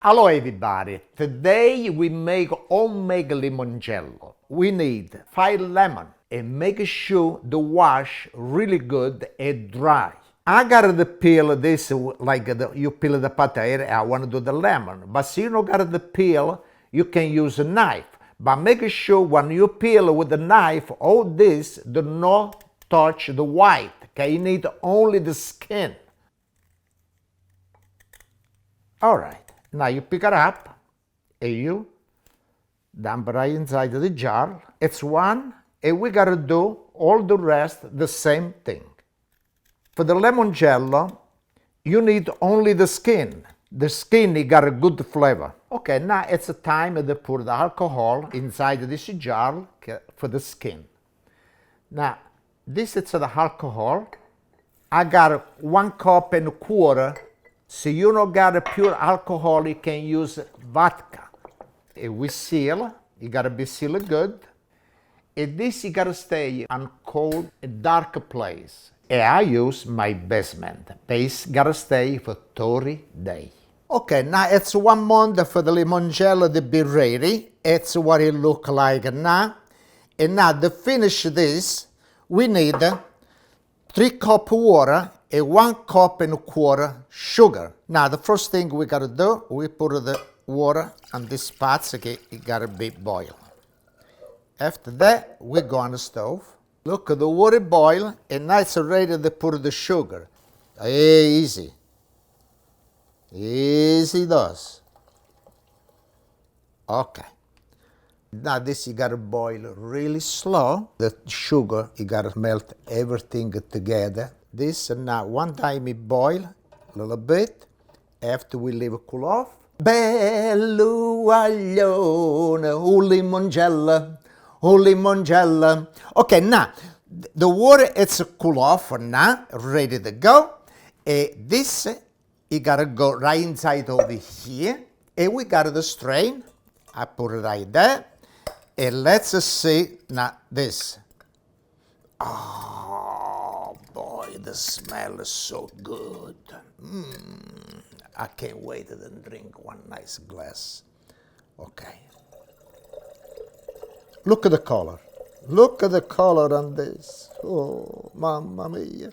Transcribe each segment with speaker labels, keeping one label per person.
Speaker 1: Hello everybody, today we make homemade limoncello. We need 5 lemon and make sure the wash really good and dry. I got to peel this like you peel the potato. I want to do the lemon, but if you don't got the peel, you can use a knife. But make sure when you peel with the knife, all this do not touch the white. Okay, you need only the skin. All right, now you pick it up and you dump right inside the jar. It's one, and we gotta do all the rest the same thing. For the limoncello, you need only the skin. The skin, it got a good flavor. Okay, now it's time to put the alcohol inside this jar for the skin. Now, this is the alcohol. I got 1 cup and a quarter. So you don't got a pure alcohol, you can use vodka. And we seal, you gotta be sealed good. And this you gotta stay on cold, dark place. And I use my basement. Base gotta stay for 30 days. Okay, now it's 1 month for the limoncello to be ready. It's what it look like now. And now to finish this, we need 3 cups water and 1 cup and a quarter sugar. Now the first thing we gotta do, we put the water on this pot, okay, it gotta be boiled. After that, we go on the stove. Look, the water boil, and now it's ready to put the sugar. Easy. Easy does. Okay. Now this you gotta boil really slow. The sugar, you gotta melt everything together. This, and now one time it boil a little bit. After we leave it cool off. Bello aglione, limoncello. Okay, now the water it's cool off for now, ready to go. This you gotta go right inside over here, and we got the strain. I put it right there, and let's see now this. Oh boy, the smell is so good. I can't wait to drink one nice glass. Okay. Look at the color. Look at the color on this. Oh, mamma mia.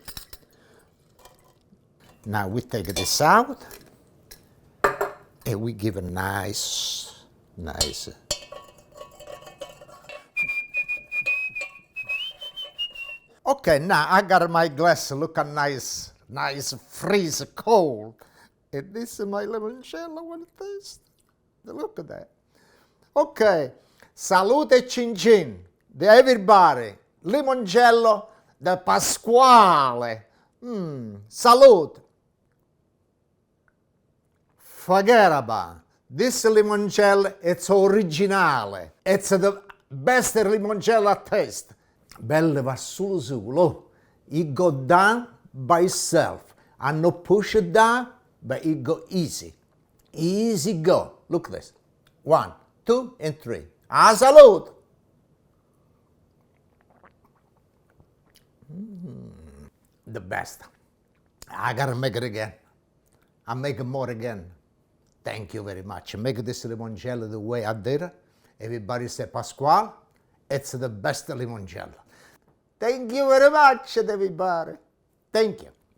Speaker 1: Now we take this out and we give a nice. Okay, now I got my glass. Look at nice, freeze cold. And this is my limoncello. What it tastes? Look at that. Okay, salute cin cin di everybody. Limoncello da Pasquale. Salute. Forget about this limoncello. It's originale. It's the best limoncello I taste. Belle va sulo. It go down by itself. I no push it down, but it go easy. Easy go. Look at this. 1, 2, and 3. A salute. The best. I gotta make it again. I'll make it more again. Thank you very much. Make this limoncello the way I did it. Everybody say Pasquale. It's the best limoncello. Thank you very much, everybody. Thank you.